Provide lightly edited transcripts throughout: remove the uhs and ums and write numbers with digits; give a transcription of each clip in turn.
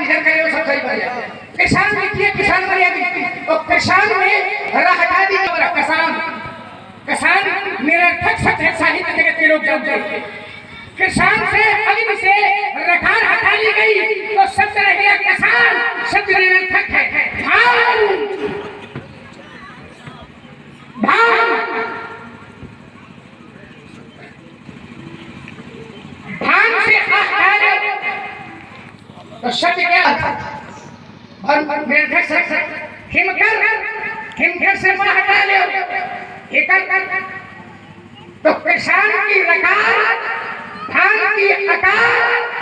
निकल करे वो सब सही बढ़िया। किसान देखिए किसान बढ़िया और किसान में हटा दी किसान निरर्थक साहित्य जगत के लोग जान जाते। किसान से अग्नि से रखार हटा ली गई तो शब्द रह गया किसान, शब्द निरर्थक है। धान से हटा तो शब्द क्या हिमकर से हटा ले तो किसान की रकार, धान की अकार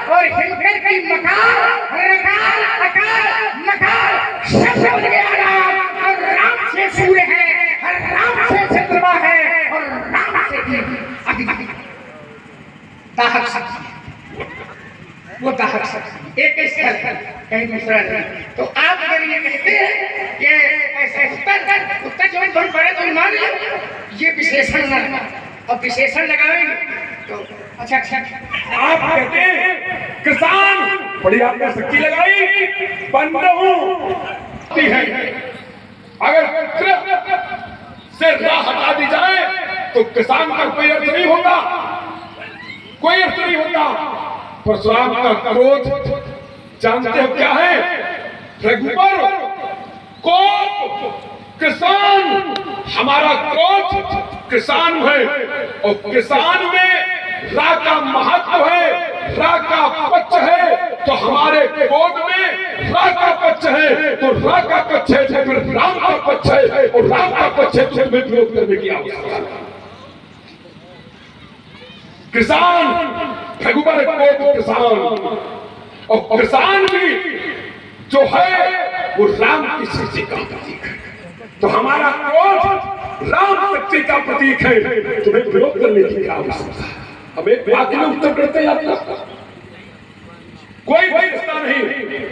और हिमकर की मकार, रकार अकार मकार शब्द बन गया राम। और राम से सूर्य है और राम से चंद्रमा है और राम से दाहक शक्ति, वो दाहक शक्ति एक स्थल कहीं दूसरा नहीं। तो आप अगर ये कहते हैं कि ऐसे उत्तर जो बहुत बड़े तो मान ये विशेषण ना, और विशेषण लगाएंगे तो अच्छा। आप कहते हैं किसान बड़ी आपने शक्ति लगाई बंदहू है। अगर से राह हटा दी जाए तो किसान का कोई अर्थ नहीं होगा, कोई अर्थ नहीं होता। परशुराम का क्रोध जानते हो क्या है? रघुबर कोप, किसान, हमारा क्रोध किसान है और किसान में रा का महत्व है, रा का पक्ष है। तो हमारे क्रोध में रा का पक्ष है, तो रा का पक्ष है तो फिर राम का पक्ष है और राम का पक्ष है तो फिर विरोध करने की आवश्यकता। किसान रघुबर कोप किसान, और किसान भी जो है वो राम की शक्ति का प्रतीक है। तो हमारा क्रोध राम शक्ति का प्रतीक है, तुम्हें विरोध करने की क्या आवश्यकता है? हम एक वाक्य में उत्तर करते हैं आपका, कोई भी रिश्ता नहीं,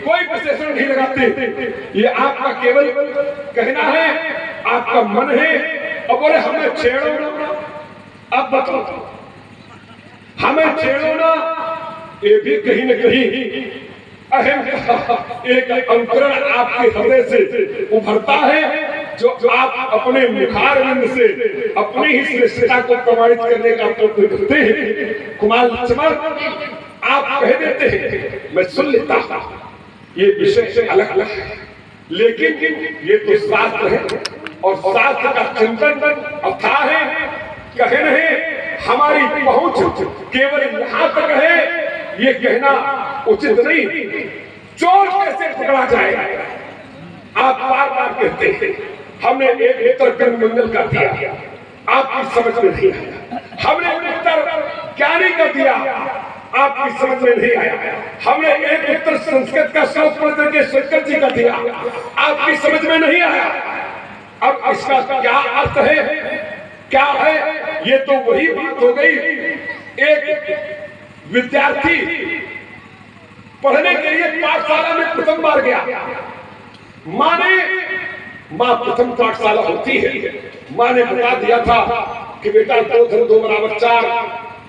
कोई विशेषण नहीं लगाते। ये आपका केवल कहना है, आपका मन है। अब बोले हमें छेड़ो ना, अब बताओ हमें छेड़ो ना, ये भी कहीं न कहीं अहम एक अंकुरण आपके हृदय से उभरता है, जो आप अपने मुखारविंद से अपनी ही श्रेष्ठता को प्रमाणित करने का प्रयत्न करते हैं। कुमार लक्ष्मण आप कह देते हैं, मैं सुन लेता हूं, ये विषय अलग अलग है, लेकिन ये तो शास्त्र है और शास्त्र का चिंतन अथाह है। कहे नहीं हमारी पहुंच केवल यहां तक है, ये कहना उचित नहीं। चोर कैसे पकड़ा जाएगा? आप बार बार कहते हैं हमने एक उत्तर कर्म मंडल का दिया, आपकी समझ में नहीं आया। हमने उत्तर ज्ञानी का दिया, आपकी समझ में नहीं आया। हमने एक उत्तर संस्कृत का श्लोक पढ़ करके शंकर जी का दिया, आपकी समझ में नहीं आया। अब इसका क्या अर्थ है, क्या है? ये तो वही बात हो गई, एक विद्यार्थी पढ़ने के लिए पाठशाला में प्रथम बार गया। माँ प्रथम पाठशाला होती है, माँ ने बता दिया था कि बेटा 2 धन 2 बराबर 4,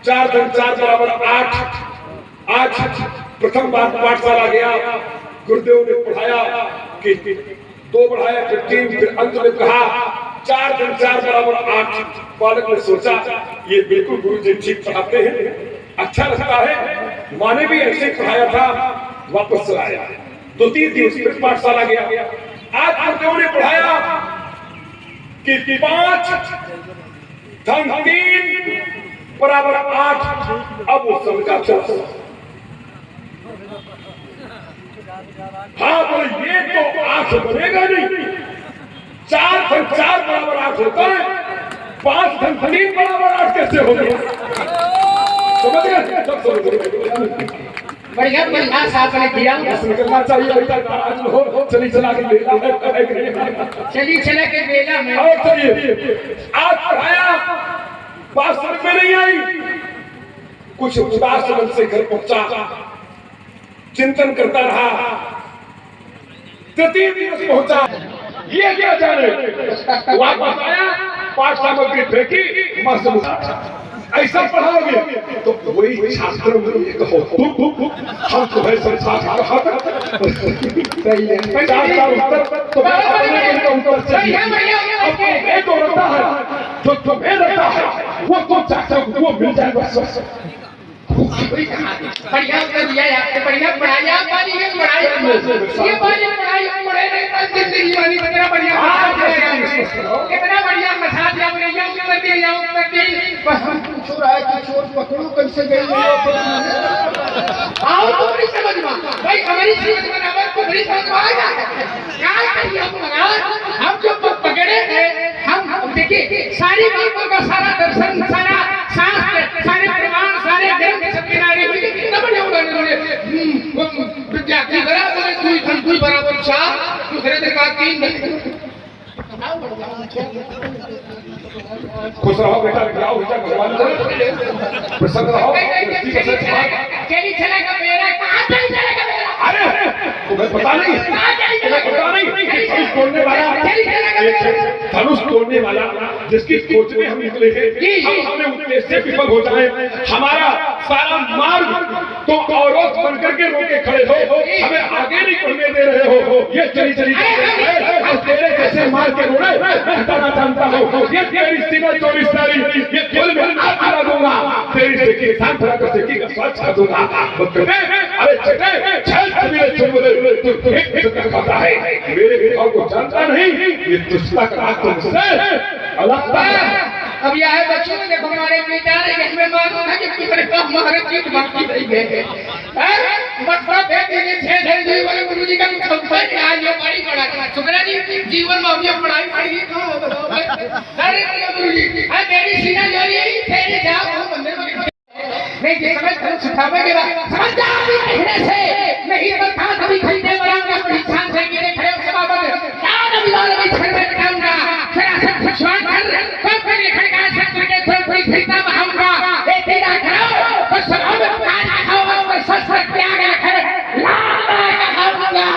4 धन 4 बराबर 8। आज प्रथम बार पाठशाला गया, गुरुदेव ने पढ़ाया कि 2 बढ़ाया फिर 3, फिर अंत में कहा 4 धन 4 बराबर 8। बालक ने सोचा ये बिल्कुल गुरु जी ठीक पढ़ाते हैं, अच्छा लगता है। माँ ने भी ऐसे पढ़ाया था, वापस आया। 2-3 दिवस फिर पाठशाला गया। आज गुरुदेव ने पढ़ाया कि 5 धन 3 बराबर 8। अब वो समझा चला। हाँ बोले ये तो 8 बनेगा नहीं, 4 धन 4 बराबर 8 होता है, 5 धन 3 बराबर 8 कैसे हो गया? समझ गए? सब समझ गए। बढ़िया बढ़िया साहब ने किया, निकलना चाहिए बेटा। आज हो चली चला के बेला है, चली चला के बेला में और चलिए। आज पढ़ाया, बात समझ में नहीं आई, कुछ उदास मन से घर पहुंचा, चिंतन करता रहा। तृतीय दिवस पहुंचा, ये क्या जाने, वापस आया, पाठ सामग्री फेंकी, मस्त ऐसा पढ़ाओगे तो वही छात्रों में कहो हम तुम्हें संसार कहा सही है। चार उत्तर तो उत्तर सही है भैया। ये तो रहता है जो तुम्हें रहता है वो तो चाचा वो मिल जाए बस। बढ़िया उत्तर दिया आपने, बढ़िया पढ़ाई आप वाली ये पढ़ाई ये वाली पढ़ाई पढ़े नहीं जिंदगी वाली कितना बढ़िया कितना बढ़िया मसाज आप ले जाओ उत्तर दिया बस हम पूछ रहा है कि चोर पकड़ो कैसे गई आओ तो नहीं समझ में भाई हमारी समझ में ना बस कुछ नहीं समझ में आएगा क्या करिए हम जो पकड़े हैं हम देखिए सारी बातों का सारा दर्शन सारा शास्त्र सारे प्रमाण सारे ग्रंथ सब किनारे हुए कितना बढ़िया उन्होंने विद्यार्थी बराबर दुई बराबर 4 दूसरे दिन का 3 खुश रहो बेटा, क्या हो जाए भगवान प्रसन्न रहो। चली चलेगा मेरा कहाँ चली चलेगा मेरा? अरे तुम्हें पता नहीं, तुम्हें पता नहीं धनुष तोड़ने वाला जिसकी खोज में हम निकले हैं, हमें उद्देश्य से विफल हो जाए, हमारा सारा मार्ग तो अवरोध बन करके रोके खड़े हो, हमें आगे नहीं बढ़ने दे रहे हो। ये चली चली तेरे जैसे मार के रोड़े हटाना जानता हूँ। ये तेरी सीना चोरी सारी ये खेल में आग लगा दूंगा, तेरी सेकी शांत रखकर सेकी का स्वच्छ कर दूंगा। अरे चटे छल मेरे चुम्बले तू एक पता है मेरे विभाग को जानता नहीं, ये दुष्टा का राग तुमसे अलग है। अब यह है बच्चों ने देखो हमारे बेचारे हमें मालूम है कि तुम्हारे काम हमारे चीज बाकी रही गए हैं मतलब है कि छह ढल जी वाले गुरुजी का खंभा है आज ये बड़ी बड़ा शुक्र जी जीवन में हमने पढ़ाई पढ़ी कहां हो बताओ। अरे गुरुजी हां तेरी सीना जोरी तेरे जाओ मंदिर में नहीं ये समझ कर सिखावे के बाद समझ जा अभी कहने से नहीं तो था कभी खरीदने बराबर बड़ी शान से गिरे खड़े उसके बाबत क्या न विवाद में छड़ में बिठाऊंगा सरासर फसवान कर कब कर लिखने का शस्त्र के थोड़ी थोड़ी खरीदना बहाऊंगा ए तेरा करो तो सभा में कान खाओ और शस्त्र त्याग कर लाल खाऊंगा।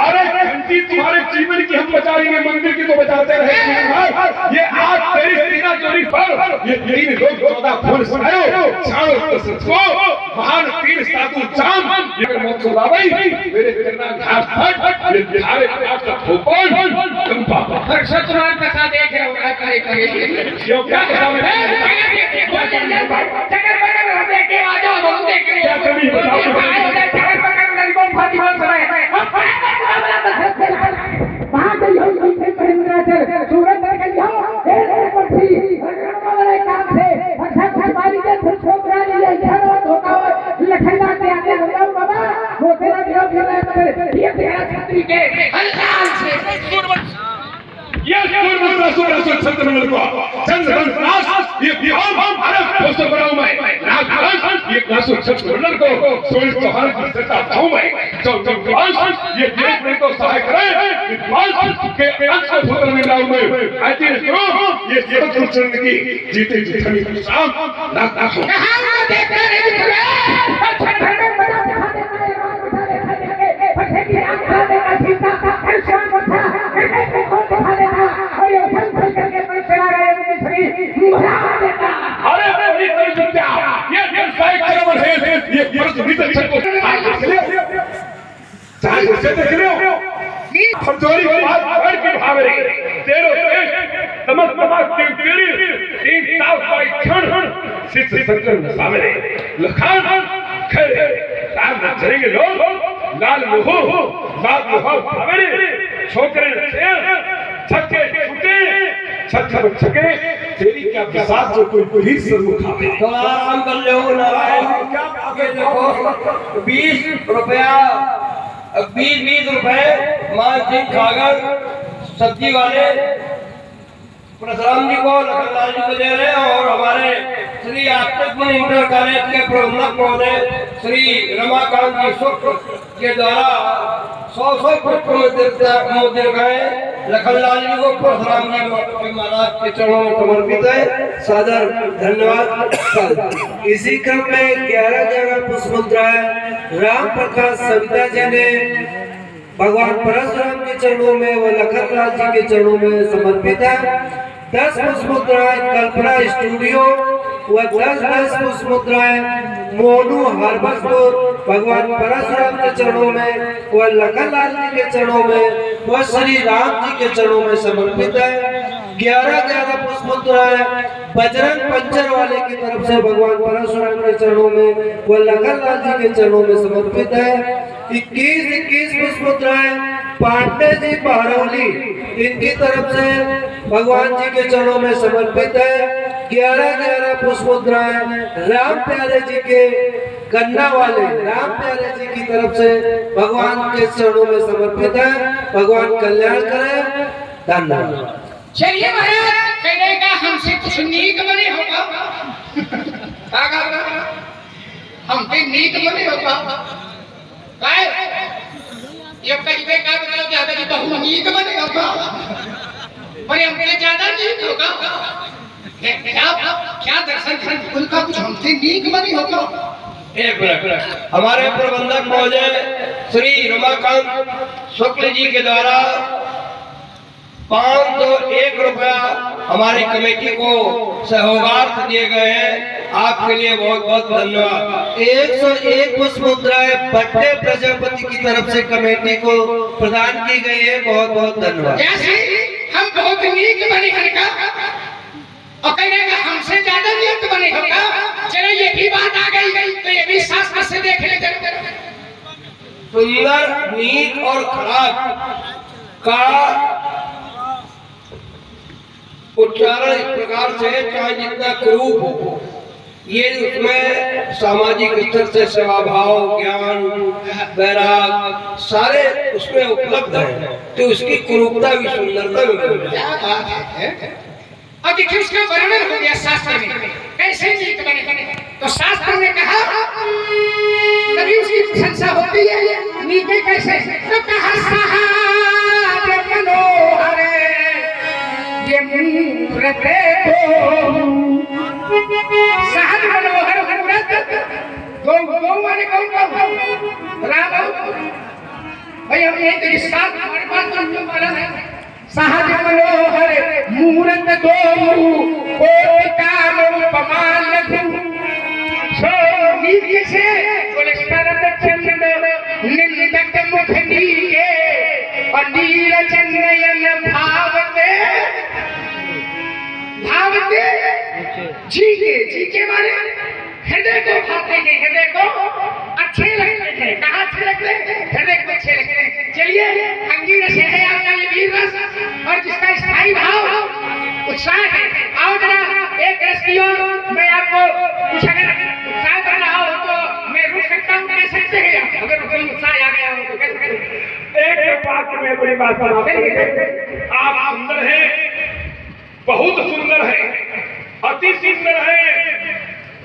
अरे घंटी तुम्हारे जीवन की हम बचाएंगे, मंदिर की तो बचाते रहे। ये आज तेरी सीना चोरी पर ये 3 लोग 14 खून सुनायो छाड़ो को महान तीर साधु चाम ये मौत को लावई मेरे करना घाट फट ये बिहारे घाट का ठोकर कंपा हर शत्रुवान का साथ देख रहे हो करे करे क्यों क्या कहा मैं चक्कर पकड़ रहे के आ जाओ बहुत देख रहे क्या कभी बताओ चक्कर पकड़ गरीबों फातिमा समय वहां गई हो से परिंद्राचल सूरज कर गई हो एक पक्षी वाले काम से अच्छा हमारी के छोकरा लिए झरो धोखा लखनऊ के आगे हो बाबा वो तेरा विरोध कर रहा है ये तेरा छतरी के हलकाल से ये सुर छत्रमंडल को चंद्रवंश नाश ये हम अरे दोस्तों बनाऊं मैं राजवंश ये नासुर छत्रमंडल को सोल चौहान की सत्ता हूं मैं चौवंश ये देश में तो सहाय करे विद्वांस के अंश को सूत्र में लाऊं मैं आती करो ये छत्रमंडल की जीते जीतनी शाम ना हो कहां देखते रहे छत्रमंडल बना दिखा देता है फसे की आंख देगा सीता हर शाम उठा करके को दिखा देता और ये संकल्प करके परिचला गए श्री मुहरा देता। अरे ये कोई सत्या ये साइक बराबर है ये प्रचलित छको चाहे से देख लियो फरजोरी की बात भर की भावरे तेरो समस्त समाज की तेरी 3 साल का क्षण शिष्य संकल्प सामने लखान खड़े राम न चलेंगे लोग लाल लोहो भावरे छोकरे से छक्के छुटे छक्के छक्के तेरी क्या विशाल जो कोई भी सम्मुख आवे तो आराम कर लो नारायण आगे देखो 20 रुपया 20 रुपए मान सिंह खागर सब्जी वाले परशुराम जी को लखनलाल जी को दे रहे हैं और हमारे श्री आत्मक इंटर कॉलेज के प्रबंधक महोदय श्री रमाकांत जी शुक्ल के द्वारा 100 फुट मोदी गए लखनलाल जी को परशुराम जी महाराज के चरणों में समर्पित है। सादर धन्यवाद। इसी क्रम में 11 पुष्पमुद्राएं राम प्रकाश सविता जी ने भगवान परशुराम के चरणों में व लखनलाल जी के चरणों में समर्पित है। 10 पुष्पमुद्राएं कल्पना स्टूडियो व 10 पुष्पमुद्राएं मोनू हार्बसपुर भगवान परशुराम के चरणों में व लखनलाल जी के चरणों में व श्री राम जी के चरणों में समर्पित है। 11 पुष्पमुद्राएं बजरंग पंचर वाले की तरफ से भगवान परशुराम के चरणों में व लखनलाल जी के चरणों में समर्पित है। 21 पुष्पमुद्राएं पांडे जी बहरौली इनकी तरफ से भगवान जी के चरणों में समर्पित है। 11 पुष्पमुद्राएं राम प्यारे जी के गन्ना वाले राम प्यारे जी की तरफ से भगवान के चरणों में समर्पित है। भगवान कल्याण करे। धन्यवाद। चलिए महाराज, कहने का हमसे कुछ नीक बने होगा। हमसे नीक बने होगा ये कहीं का मतलब ज्यादा कि बहुत नीक बने होगा, पर हमसे ज्यादा नीक होगा। क्या दर्शन उनका कुछ हमसे नीक बने होगा। एक मिनट, हमारे प्रबंधक महोदय श्री रमाकांत शुक्ल जी के द्वारा 501 रुपया हमारी कमेटी को सहयोगार्थ दिए गए हैं। आपके लिए बहुत बहुत धन्यवाद। 101 पुष्पमुद्राएं बट्टे प्रजापति की तरफ से कमेटी को प्रदान की गई है। बहुत बहुत धन्यवाद। हम बहुत नीक बने हैं और कहने का हमसे ज्यादा नीक बने होगा। चलो ये भी बात आ गई तो ये भी शास्त्र से देख ले। सुंदर, नीक और खराब का उच्चारण इस प्रकार से चाहे जितना कुरूप हो, ये उसमें सामाजिक स्तर से सेवा भाव, ज्ञान, वैराग सारे उसमें उपलब्ध है, तो उसकी कुरूपता भी सुंदरता भी। और देखिए उसका वर्णन हो गया शास्त्र में कैसे नीक बने। तो शास्त्र ने कहा तभी उसकी प्रशंसा होती है। नीके कैसे तो कहा सहाज मनोहर ये मूरत सहज मनोहर मूरत गौ माने कौन राम भाई। हम ये तेरी साथ हमारे पास तो माना है। सहज मनोहर मूरत दो कोटि काम उपमान लघु सो नीचे से बोले शरद चंद निंदक मुख नीके और नीरज नयन भावते जी के मारे हृदय को भाते हैं, हृदय को अच्छे लगते हैं। कहाँ अच्छे लगते हैं? हृदय को अच्छे लगते हैं। चलिए अंगी रस है आपका ये वीर रस और जिसका स्थायी भाव उत्साह है। आओ जरा एक रस की ओर। मैं आपको कुछ अगर उत्साह कर रहा हो तो मैं रुक सकता हूँ, कह सकते हैं आप। अगर कोई उत्साह आ गया हो तो कह सकते हैं। एक वाक्य में बड़ी बात आप सुंदर है, बहुत सुंदर है, अति सुंदर है।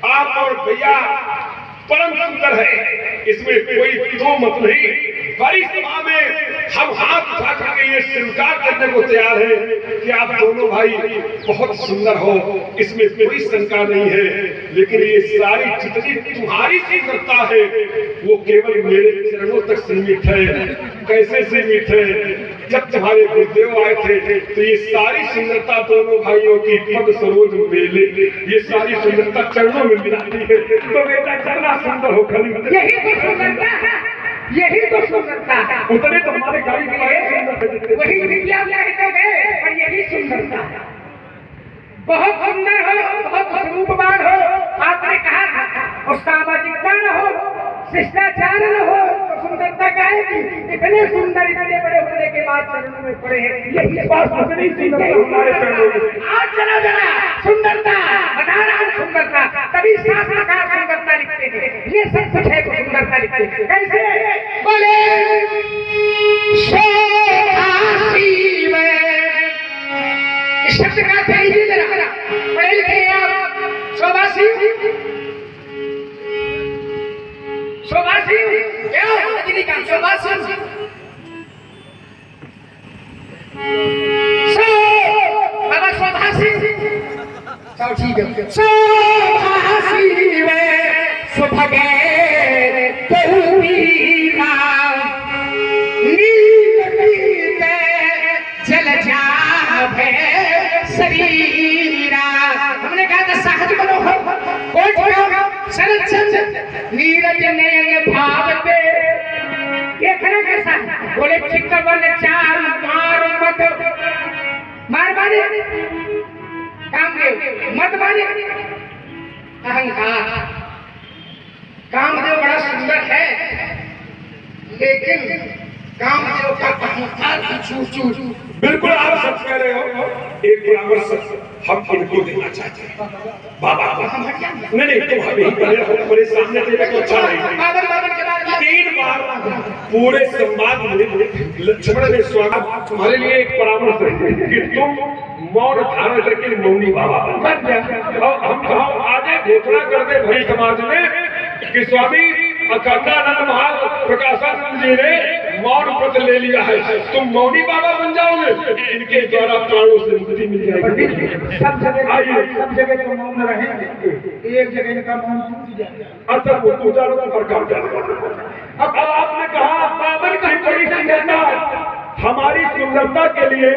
आप और भैया परम सुंदर है, इसमें कोई दो मत नहीं। बड़ी सभा में हम हाथ उठा करके ये स्वीकार करने को तैयार है कि आप दोनों भाई बहुत सुंदर हो, इसमें कोई शंका नहीं है। लेकिन ये सारी जितनी तुम्हारी सुंदरता है वो केवल मेरे चरणों तक सीमित है। कैसे सीमित है? जब तुम्हारे गुरुदेव आए थे तो ये सारी सुंदरता दोनों भाइयों की पद सरोज मेले, ये सारी सुंदरता चरणों में मिलाती है। तो बेटा चलना सुंदर हो खड़ी, यही तो सुंदरता है, यही तो सुंदरता है। उतने तो हमारे गाड़ी की वही विद्या कहते गए और यही सुंदरता है। बहुत सुंदर हो, बहुत स्वरूपवान हो, आपने कहा था। और सामाजिकता न हो, शिष्टाचार न हो तो सुंदरता कहेगी। इतने सुंदर, इतने बड़े होने के बाद चरणों में पड़े हैं। यही बात इतनी सुंदर हमारे चरणों में। आज चलो जरा सुंदरता बता रहा सुंदरता, तभी शास्त्रकार सुंदरता लिखते हैं। ये सब कुछ है तो सुंदरता लिखते हैं। कैसे बोले शब्द का चाहिए जरा पढ़े लिखे आप। शोभासी शोभासी क्या रजनीकांत शोभासी बाबा शोभासी सब ठीक है। शोभासी में सुभगे बहुवीरा नील जल जावे शरीरा। हमने कहा था सहज मनोहर कोट सरल चंद नीरज नयन भावते देखना कैसा बोले चितवन चार मार मत मार माने कामदेव मत माने अहंकार कामदेव बड़ा सुंदर है लेकिन कामदेव का अहंकार चूर बिल्कुल आप सच कह रहे हो। एक परामर्श हम इनको देना चाहते हैं। बाबा नहीं तुम हमें ही बने रहो, मेरे सामने देने को अच्छा नहीं। 3 बार पूरे संवाद में लक्ष्मण ने स्वागत तुम्हारे लिए एक परामर्श है कि तुम मौन धारण करके मौनी बाबा बन जाओ। हम आगे घोषणा कर दे भाई समाज में कि स्वामी अखंडानंद महाल प्रकाशानंद जी ने मौन व्रत ले लिया है, तुम मौनी बाबा बन जाओगे, इनके द्वारा प्राणों से मुक्ति मिल जाएगी। सब जगह तो मौन रहेंगे, एक जगह का मौन टूट जाएगा। अच्छा वो तो चारों पर काम जाएगा। अब आपने कहा बाबर की बड़ी सुंदरता, हमारी सुंदरता के लिए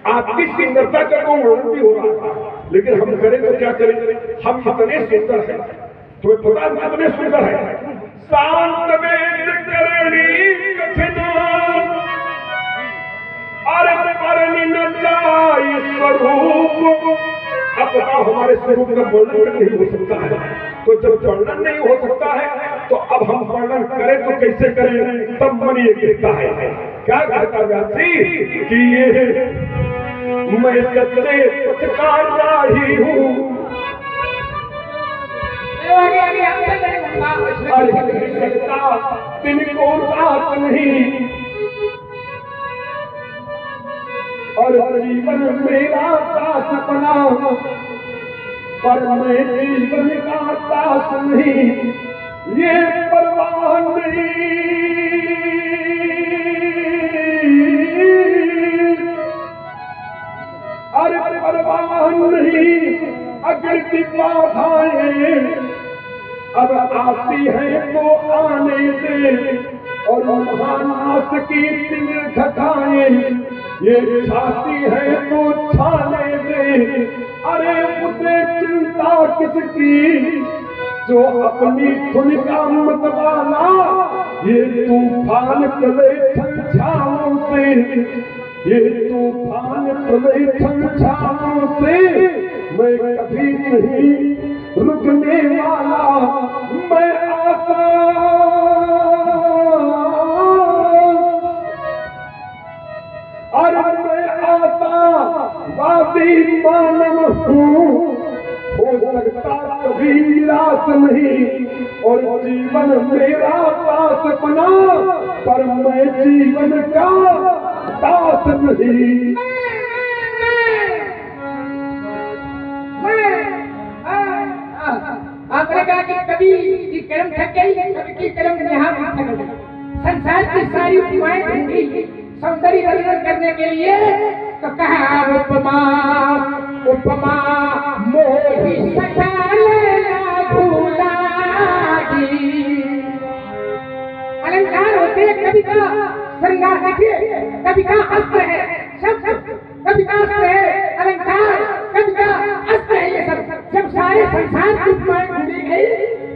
आपकी सुंदरता का कोई वर्णन भी हो रहा है, लेकिन हम करें तो क्या करें, हम इतने सुंदर हैं, तुम्हें पता है कितने सुंदर है। शांत वेद करणी कठिन अरे परनी न जाई स्वरूप। अब बताओ हमारे स्वरूप का वर्णन नहीं हो सकता है, तो जब वर्णन नहीं हो सकता है तो अब हम वर्णन करें तो कैसे करें। तब मन ये कहता है, क्या कहता व्यासी कि ये मैं सच्चे पथ का राही हूँ। तिनको रात नहीं और जीवन मेरा दास बना, पर मैं जीवन का दास नहीं, ये परवाह नहीं। अरे परवाह नहीं अगर की बाधाएं अब आती है तो आने दे, और महानाश की तिमिर घटाएं ये छाती है तो छाने दे। अरे उसे चिंता किसकी जो अपनी धुन का मतवाला, ये तूफान चले छाओं से, ये तूफान चले छाओं से, मैं कभी नहीं रुकने वाला, मैं आसा अरे मैं आसा वादी मानव हूँ, हो सकता कभी निराश नहीं, और जीवन मेरा दास बना, पर मैं जीवन का दास नहीं। आपने कहा कि कभी की कर्म थक गई, कभी की कर्म यहाँ भी थक गई। संसार की सारी उपमाएं ढूंढी सौंदर्य वर्णन करने के लिए, तो कहा उपमा उपमा मोही सकल भूला। अलंकार होते हैं, कभी का श्रृंगार देखिए, कभी का अस्त्र है, सब कभी का अस्त्र है अलंकार, कभी का अस्त्र है ये सब। जब सारे संसार की उपमाएं ढूंढी गई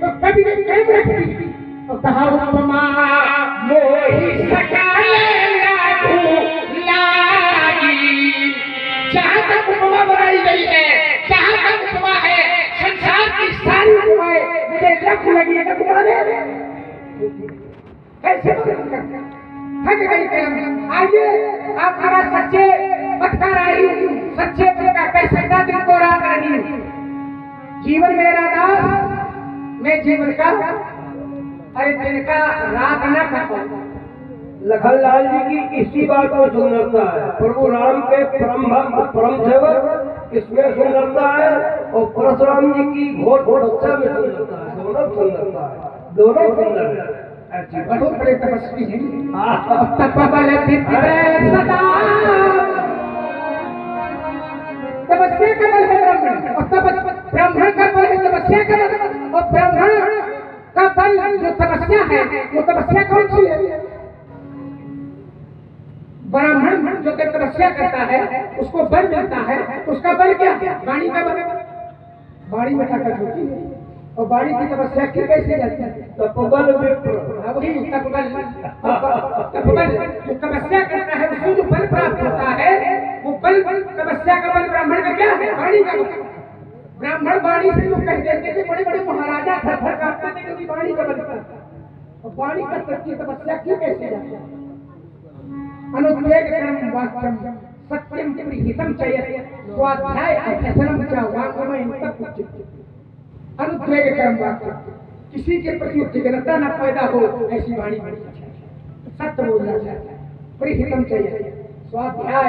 तो कभी ने कैम रख दी, तो कहा उपमा मोही सकल जहाँ तक उपमा बनाई गई है, जहाँ तक उपमा है, संसार की सारी उपमाएं मुझे लग लगी है कैसे थक गई कलम। आइए आप हमारा सच्चे पथ का राही, सच्चे पथ का कैसा दिन को रात रही। जीवन मेरा दास, मैं जीवन का, अरे दिन का रात न कर। लखनलाल जी की इसी बात में सुंदरता है, प्रभु राम के परम भक्त परम सेवक इसमें सुंदरता है, और परशुराम जी की घोर तपस्या में सुंदरता है। दोनों सुंदरता है, दोनों सुंदर है। बहुत बड़े तपस्वी हैं, तपबल सदा तपस्या का बल है ब्राह्मण, और ब्राह्मण का बल है तपस्या का बल, और ब्राह्मण का बल जो तपस्या है, वो तपस्या कौन सी है? ब्राह्मण जो तपस्या करता है उसको बल मिलता है, उसका बल क्या? वाणी का बल। वाणी में ताकत होती है, और वाणी की तपस्या की कैसे जाती है? तपोबल विप्र। वही तपोबल जो तपस्या करता है उसको जो बल प्राप्त होता है वो बल तपस्या का बल ब्राह्मण का क्या है? वाणी का बल। ब्राह्मण वाणी से जो कह देते थे बड़े बड़े महाराजा थर थर कांपते थे क्योंकि वाणी का बल था। और वाणी का सच्ची तपस्या की कैसे जाती है? अनुद्वेग कर्म वाक्यम सत्यम हितम चयत स्वाध्याय अभ्यसनम च वाङ्मयं तत्पुच्यते। अनुद्वेग कर्म वाक्य किसी के प्रति उद्विग्नता न पैदा हो ऐसी वाणी सत्य बोलना चाहिए। परिहितम चाहिए स्वाध्याय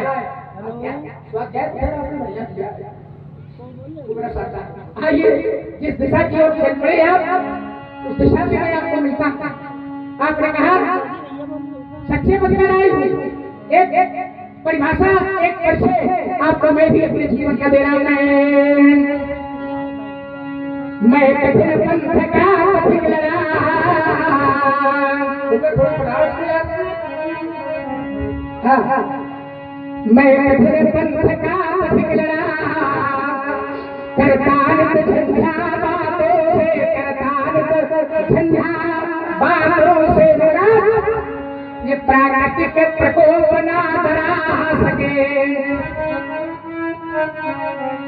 स्वाध्याय आइए जिस दिशा की ओर चल रहे आप उस दिशा में आपको मिलता। आपने कहा सच्चे बदला आई एक परिभाषा एक परिचय आपको मैं भी अपने जीवन का दे रहा हूं। मैं कठिन पंथ का पथिक लड़ा मैं कठिन पंथ का पथिक लड़ा करताल झंझा बातों से करताल झंझा बातों से लड़ा ये प्राकृतिक प्रकोप ना डरा सके।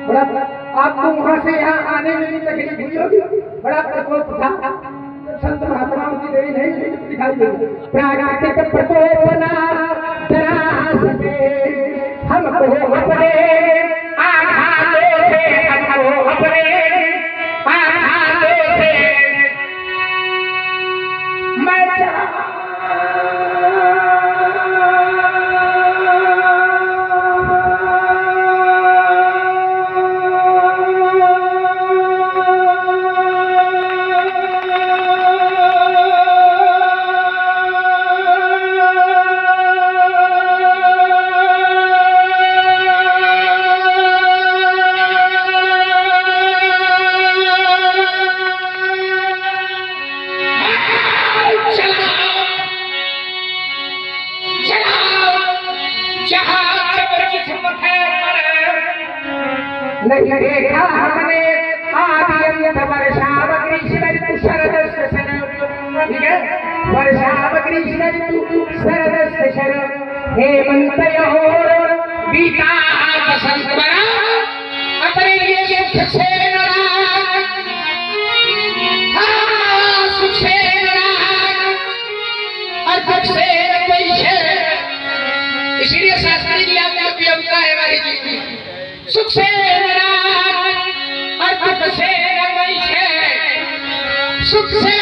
बड़ा आपको वहां से यहाँ आने में भी तकलीफ हुई होगी। बड़ा प्रकोप था संत महात्माओं की देवी नहीं दिखाई देगी। प्राकृतिक प्रकोप ना डरा सके हमको अपने आघातों से हमको अपने आघातों से मैं नहीं देखा हमने आदियंत वर्षाव कृष्ण ऋतु शरद ठीक है वर्षाव कृष्ण ऋतु शरद शरद हेमंतयोर बीता बसंत बरा अपने लिए सुख से सुख से और दुख से इसीलिए शास्त्री जी आपने उपयोगिता है हमारी जी सुख से और दुख से सुख से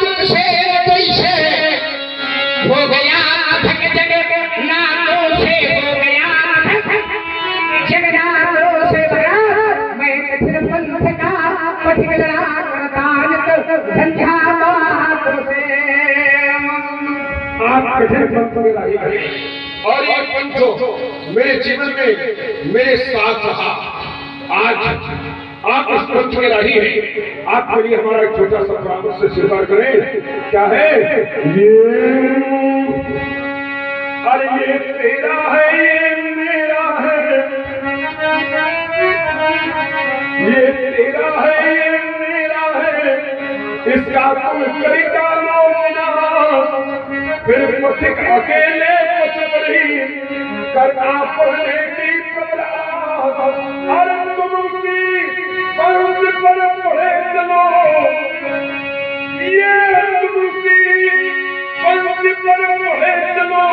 दुख से हो गया थक जग नादों से हो गया जगनादों से भरा मैं कठिन पंथ का पथिक लड़ा करताल झंझा बातों से। आप कठिन पंथ में रहिए और ये पंथ मेरे जीवन में मेरे साथ रहा। आज आप इस पंथ में रही है। आपके लिए हमारा एक छोटा सा परामर्श से स्वीकार करें। क्या है ये? अरे ये तेरा है ये मेरा है ये तेरा है ये मेरा है इसका तुम करी डालो फिर पथिक अकेले करना पड़ने की अरे तुम पंथ पर पड़े चलो ये पंथ पर पड़े चलो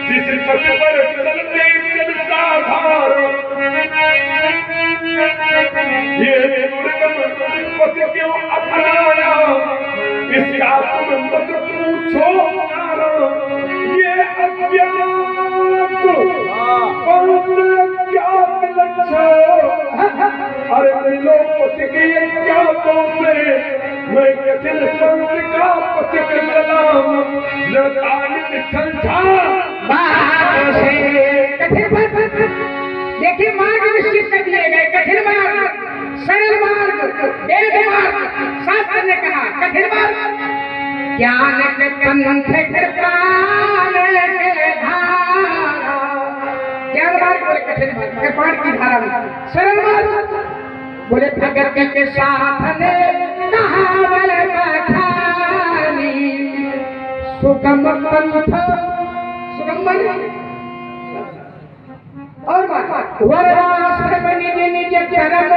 जिस पथ पर चलते चलता धार ये दुर्गम पथ क्यों अपनाया इसका तुम मत पूछो ये अरे लोग क्या बोलते मैं कठिन पंथ का पथिक देखिए मार्ग निश्चित कर दिए गए। कठिन मार्ग सरल मार्ग वेद मार्ग शास्त्र ने कहा कठिन मार्ग ज्ञान के पंथ कृपाल के धारा ज्ञान मार्ग बोले कठिन मार्ग कृपाण की धारा में सरल मार्ग बोले भगत के साथ ने कहावल बखानी सुगम पंथ सुगम और वरदाश्रम निज निज चरण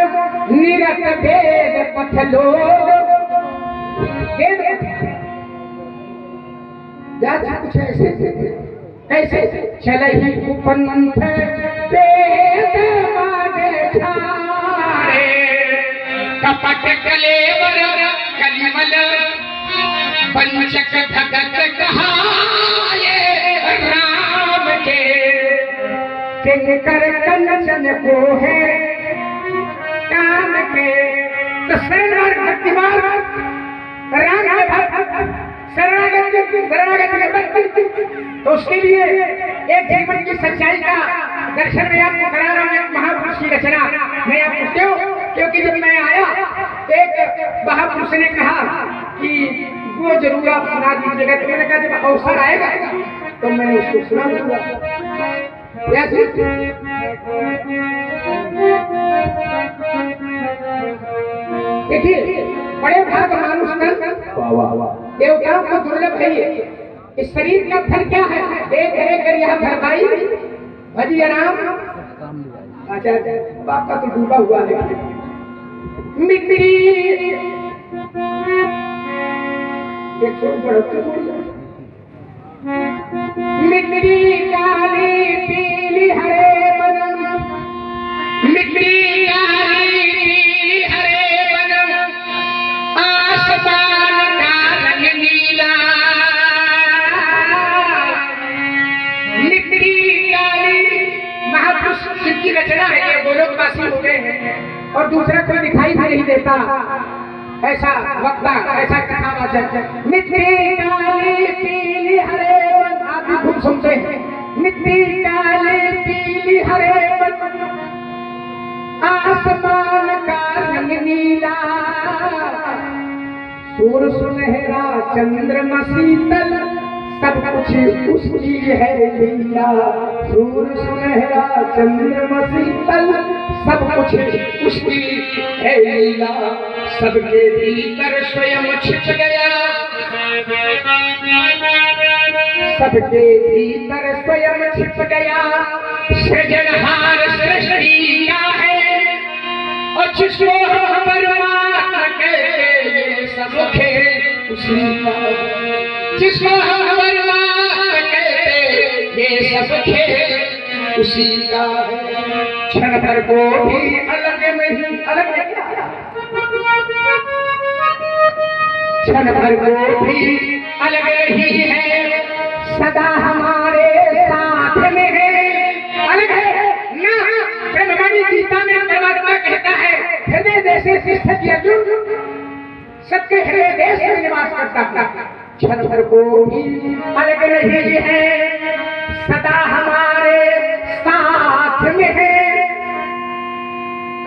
निरत भेद पथ लोग कुछ ऐसे चले ही उपंथ वेद मागे छाड़े कपट कलेवर कलिमल पंचक भगत कहाए राम के किंकर कंचन को है कान के तो शरण भक्ति मार्ग राम शरणागत तो उसके लिए एक जीवन की सच्चाई का दर्शन में आपको करा रहा हूं। एक महापुरुष की रचना मैं आपको क्यों क्योंकि जब मैं आया एक महापुरुष ने कहा कि वो जरूर आप सुना दीजिएगा तो मैंने कहा जब अवसर आएगा तो मैं उसको सुना दूंगा। देखिए बड़े भाग मानुष देवताओं को दुर्लभ है इस शरीर का फल क्या है देख रहे कर यह घर भाई भजी राम अच्छा बाप का तो डूबा हुआ है मिट्टी मिट्टी काली पीली हरे बनम मिट्टी काली पीली हरे बनम आसमान का रंग नीला मिट्टी काली महापुरुष की रचना है ये गोलोकवासी हो गए हैं और दूसरा कोई दिखाई भी नहीं देता ऐसा वक्ता ऐसा कथावाचक मिट्टी काली पीली हरे आप भी खूब सुनते हैं मिट्टी काली पीली हरे आसमान का रंग नीला सूर्य सुनहरा चंद्रमा शीतल सब कुछ उसकी है लीला सूर्य सुनहरा चंद्रमा शीतल सब कुछ उसकी है लीला सबके भीतर स्वयं छिप गया सबके भीतर स्वयं छिप गया सृजनहार सृष्टि का है और जिसको हम परमात्मा कहते ये सब खेल उसी का जिसको हम परमात्मा कहते ये सब खेल उसी का है क्षण भर को भी अलग नहीं अलग क्षण भर को भी अलग नहीं है सदा हमारे साथ में है अलग है ना ब्रह्मवाणी गीता में परमात्मा कहता है हृदय देशे तिष्ठति अर्जुन सबके हृदय देश में निवास करता था क्षण भर को भी अलग नहीं है सदा हमारे साथ में है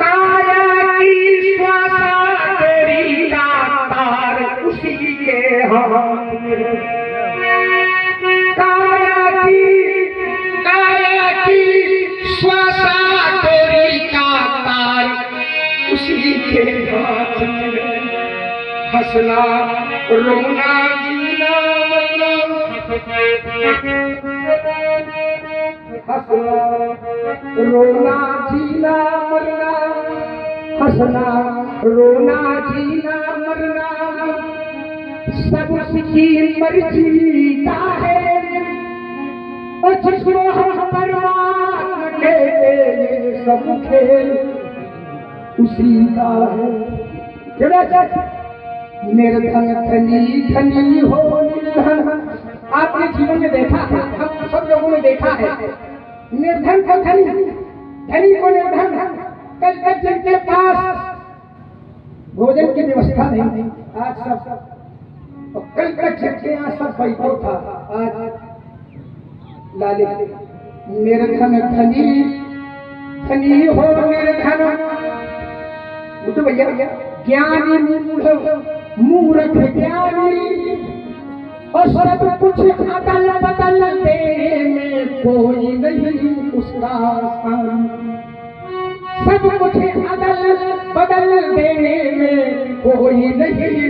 काया की श्वासा तेरी तार उसी के हाथ में काया की श्वासा तेरी तार उसी के हाथ में हंसना रोना जीना मरना हंसना रोना जीना मरना हंसना रोना जीना मरना सब उसकी मर्जी का है और जिसको हम परमात्मा कहते ये सब खेल उसी का है निर्धन धनी धनी हो निर्धन आपने जीवन में देखा है हम सब लोगों ने देखा है निर्धन को धनी धनी को निर्धन कल तक जिनके पास भोजन की व्यवस्था नहीं आज सब कल तक जिनके यहाँ सब वैभव था आज लाले निर्धन धनी धनी हो निर्धन तो भैया ज्ञानी मूर्ख ज्ञानी और सब कुछ अदल बदल तेरे में कोई नहीं उसका सानी। सब कुछ अदल बदल देने में कोई नहीं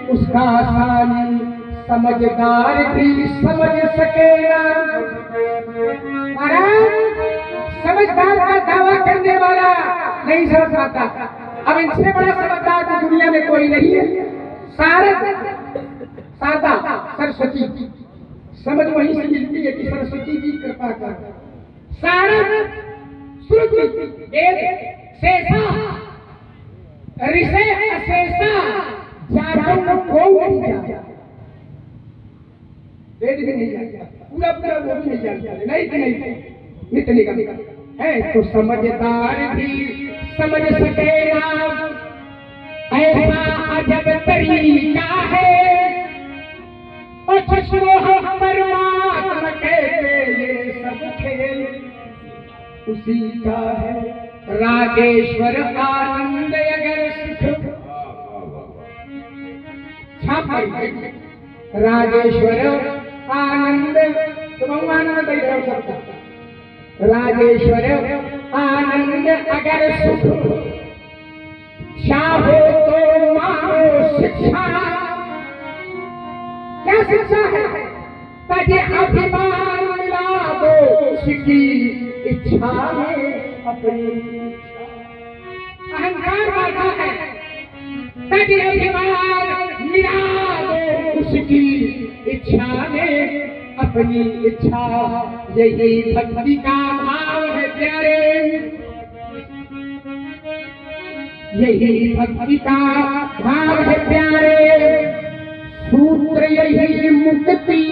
उसका सानी। समझदार भी समझ सकेगा। समझदार का दावा करने वाला नहीं समझ पाता। अब इनसे बड़ा समझदार तो दुनिया में कोई नहीं है। शारदा सरस्वती समझ वहीं से मिलती है कि सरस्वती जी कृपा कर। शारद श्रुति वेद शेषा ऋषि अशेषा जागरण को नहीं जाता। वेद भी नहीं जानता, पूरा पूरा वो भी नहीं जानता। नहीं इतने का है तो समझदार भी समझ सकेगा। ऐसा अजब तरीका है और परमात्मा कहते ये सब खेल उसी का है। राजेश्वर आनंद अगर सुख राजेश्वर आनंद तुम आनंद नहीं कर सकता। राजेश्वर आनंद अगर सुख चाहो तो मानो शिक्षा। क्या शिक्षा है? ताकि अभिमान मिला दो उसकी इच्छा में अपनी। अहंकार बाधा है ताकि अभिमान मिला दो उसकी इच्छा में अपनी इच्छा। यही भक्ति का भाव है प्यारे। यही भक्ति का भाव है प्यारे। सूत्र यही मुक्ति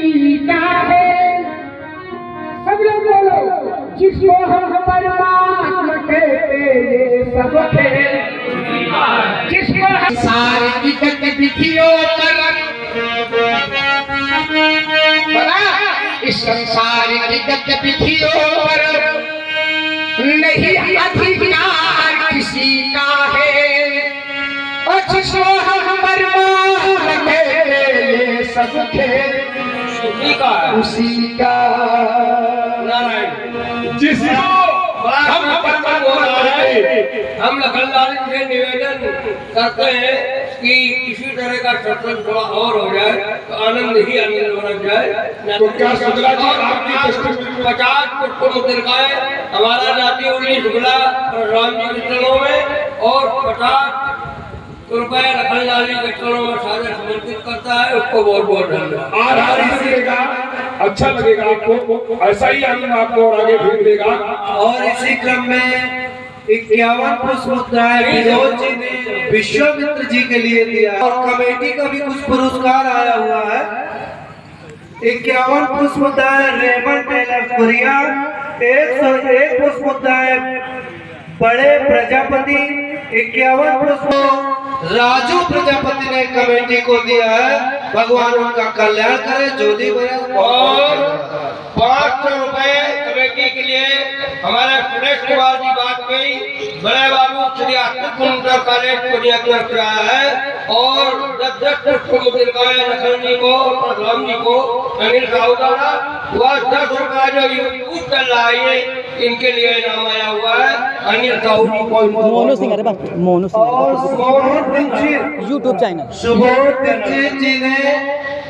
का है। सब लोग बोलो जिसको हम परमात्मा कहते ये सब खेल। जिसको सारी गतिविधियों पर इस संसार की गतिविधियों पर नहीं अधिकार किसी का है। और जिसको हम परमात्मा कहते ये सब खेल उसी का। नारायण जिसको हम हम लखनलाल से निवेदन करते हैं कि किसी तरह का सत्संग थोड़ा और हो जाए तो आनंद ही आनंद बन जाए। तो क्या शुक्ला जी आपकी दृष्टि 50 पुष्प मुद्रिकाएं हमारा जाति उल्ली शुक्ला राम जी के चरणों में और 50 रुपए लखनलाल जी के चरणों में सारे समर्पित करता है। उसको बहुत बहुत धन्यवाद। आभार मिलेगा, अच्छा लगेगा आपको, ऐसा ही आनंद आपको और आगे भी मिलेगा। और इसी क्रम में 51 पुष्प मुद्राएं विनोद जी ने विश्वामित्र जी के लिए दिया और कमेटी का भी कुछ पुरस्कार आया हुआ है। 51 पुष्प मुद्राएं रेमंड टेलर कोरिया, 101 पुष्प मुद्राएं बड़े प्रजापति, 51 पुष्प राजू प्रजापति ने कमेटी को दिया है। भगवान उनका कल्याण करे, ज्योति बने। और 500 रुपए कमेटी के लिए हमारे सुरेश कुमार जी बात गई बड़े बाबू श्री इंटर कॉलेज को दिया है। और 10 पुष्प मुद्रिकाएं लखन जी को राम जी को अनिल साहू द्वारा वह 10 रुपया जो यूट्यूब चल रहा है इनके लिए इनाम आया हुआ है। अनिल साहू जी को मोनू सिंह मोनू यूट्यूब चैनल सुबोध दीक्षित जी ने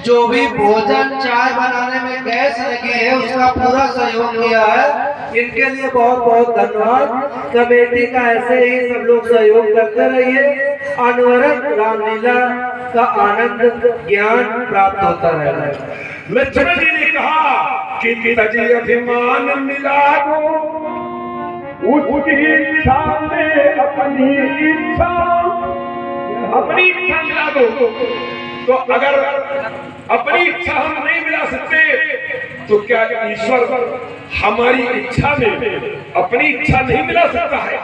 जो भी भोजन चाय बनाने में गैस लगी है उसका पूरा सहयोग किया है। इनके लिए बहुत बहुत धन्यवाद। कमेटी का ऐसे ही सब लोग सहयोग करते रहिए। अनवरत रामलीला का आनंद ज्ञान प्राप्त होता रहेगा। लक्ष्मण जी ने कहा कि पिताजी अभिमान मिला दो उसकी इच्छा में अपनी इच्छा मिला दो। तो अगर अपनी इच्छा हम नहीं मिला सकते तो क्या ईश्वर हमारी इच्छा में अपनी इच्छा नहीं मिला सकता है?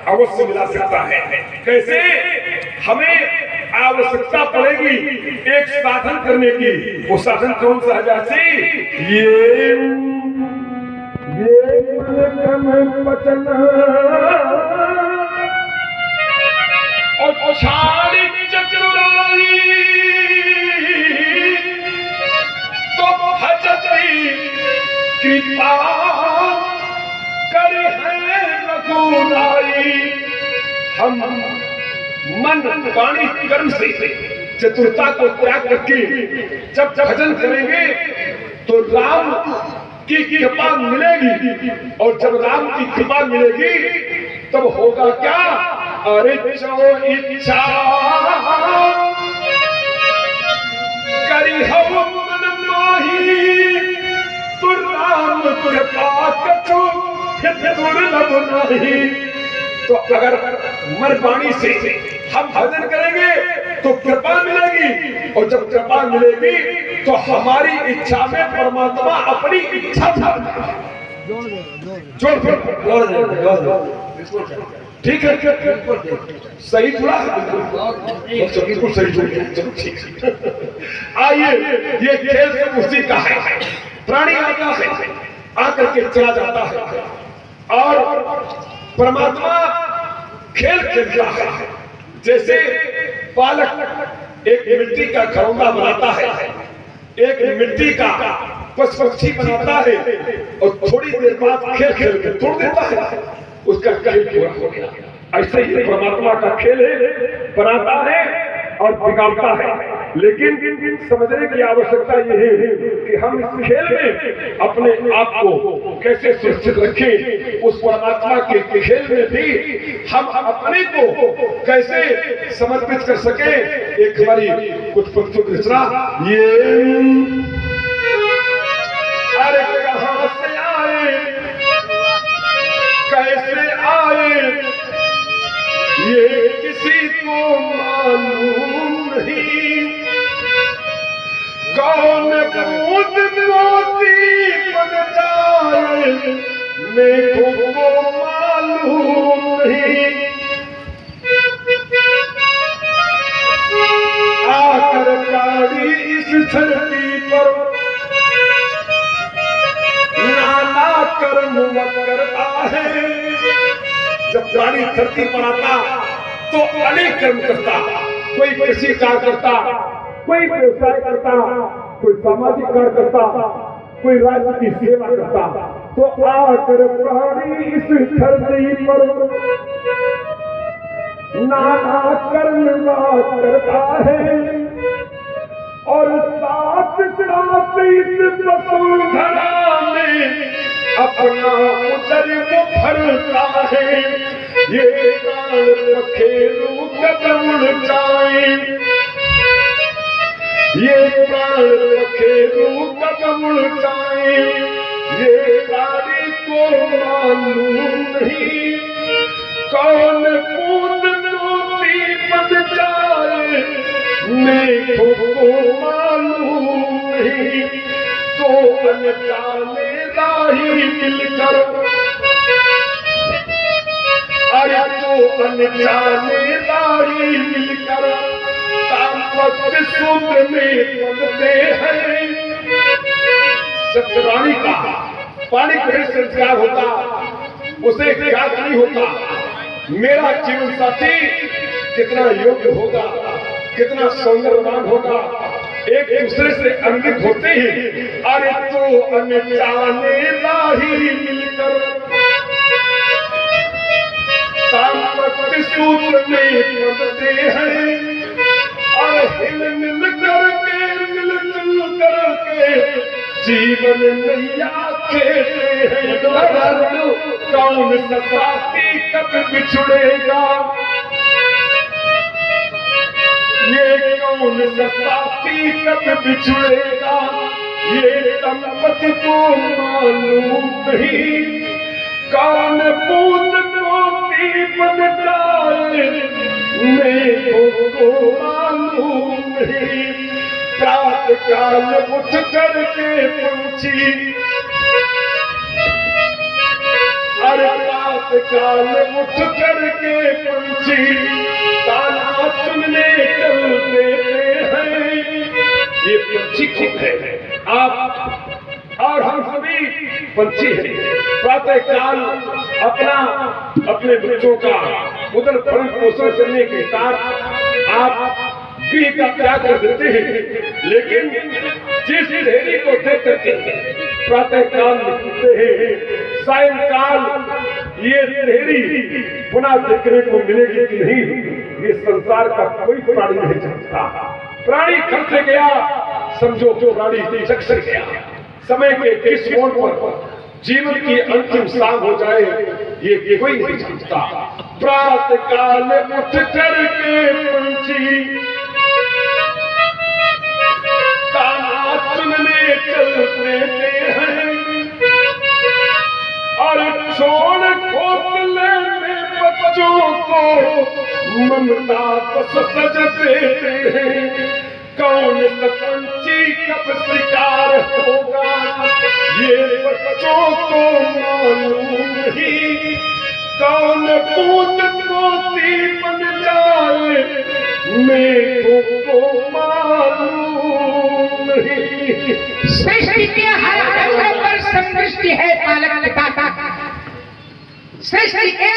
अवश्य मिला सकता है। कैसे? हमें आवश्यकता पड़ेगी एक साधन करने की। वो साधन कौन सा है? ये वचन और छाड़ी चतुराई तो भजती कृपा हम मन वाणी कर्म से चतुरता को त्याग करके जब भजन करेंगे तो राम की कृपा मिलेगी, और जब राम की कृपा मिलेगी तब होगा क्या? अरे जो इच्छा करी हो मन माही, तो राम कृपा कछु दुर्लभ नहीं। तो अगर मन वाणी से हम भजन करेंगे तो कृपा मिलेगी, और जब कृपा मिलेगी तो हमारी इच्छा में परमात्मा अपनी इच्छा जोड़ ठीक है, सही जुड़ा है, बिल्कुल सही जुड़ गया। चलो ठीक, आइए, ये खेल सब उसी का है। प्राणी आता है, आकर के चला जाता है, और परमात्मा खेल खेलता है। जैसे बालक एक मिट्टी का खिलौना बनाता है, एक मिट्टी का पक्षी बनाता है, और थोड़ी देर बाद खेल खेल के तोड़ देता है, उसका खेल पूरा हो गया। ऐसे ही परमात्मा का खेल है, बनाता है और बिगाड़ता है। लेकिन समझने की आवश्यकता यह है कि हम इस खेल में अपने आप को कैसे सुरक्षित रखें। उस परमात्मा के खेल में भी हम अपने को कैसे समर्पित कर सके। एक हमारी कुछ पंक्तियों की रचना, ये अरे कहां से आए, कैसे आए, ये किसी को मालूम नहीं। कौन बूंद मोती बन जाए, मेरे को मालूम नहीं। आकर गाड़ी इस धरती पर नाना कर्म करता है। जब प्राणी धरती पर आता तो अनेक कर्म करता, कोई कृषि कार्य करता, कोई व्यवसाय करता, कोई सामाजिक कार्य करता, कोई राज्य की सेवा करता। तो आकर प्राणी इस धरती पर नाना कर्म करता है, और साथ साथ इस वसुंधरा में अपना उदर को भरता है। ये प्राण पखेरु कदम उड़ जाए, ये प्राण पखेरु कदम उड़ जाए, ये प्राणी को मालूम नहीं। कौन बूंद मोती बन जाए, मेरे को मालूम नहीं। तो अनजाने राही मिलकर, अरे तो अनजाने राही मिलकर तामत सूत्र में बनते हैं। जब रानी का पानी ग्रहण संस्कार होता, उसे ज्ञात नहीं होता मेरा जीवन साथी कितना योग्य होगा, कितना सौंदर्यवान होगा। एक दूसरे से अंकित होते ही अरे तो अनजाने राही मिलकर तामत सूत्र में बनते हैं। और हिल मिल करके जीवन नैया खेलते हैं। कौन सा साथी कब बिछुड़ेगा, ये कौन सा साथी कब बिछुड़ेगा, ये दंपति को मालूम नहीं। कौन बूंद मोती बन जाए, मेरे को मालूम नहीं। प्रात काल उठ करके पहुंची, अरे प्रात काल उठ करके पहुंची, ताना चुनने चलते हैं। ये पंछी खुद है, आप और हम सभी पंछी हैं। प्रातः काल अपने बच्चों का उदर भरण पोषण करने के साथ आप गृह का त्याग कर देते हैं, लेकिन जिस ढेरी को देख करके प्रातः काल निकलते हैं, सायंकाल ये ढेरी पुनः देखने को मिलेगी कि नहीं, ये संसार का कोई प्राणी नहीं जानता। प्राणी घर से गया, समझो जो प्राणी जग से गया। समय के किस मोड़ पर जीवन की अंतिम सांग हो जाए, ये कोई नहीं जानता। प्रातः काल उठ करके पंछी दाना चुनने चलते हैं, और छोड़ घोंसले में बच्चों को ममता बस सज देते हैं। कौन सा पंछी कब शिकार होगा, ये बच्चों को मालूम नहीं। कौन पूत पोती बन जाए, मेरे को मालूम नहीं। सृष्टि के हर अंगों पर संदृष्टि है पालक पिता का। सृष्टि के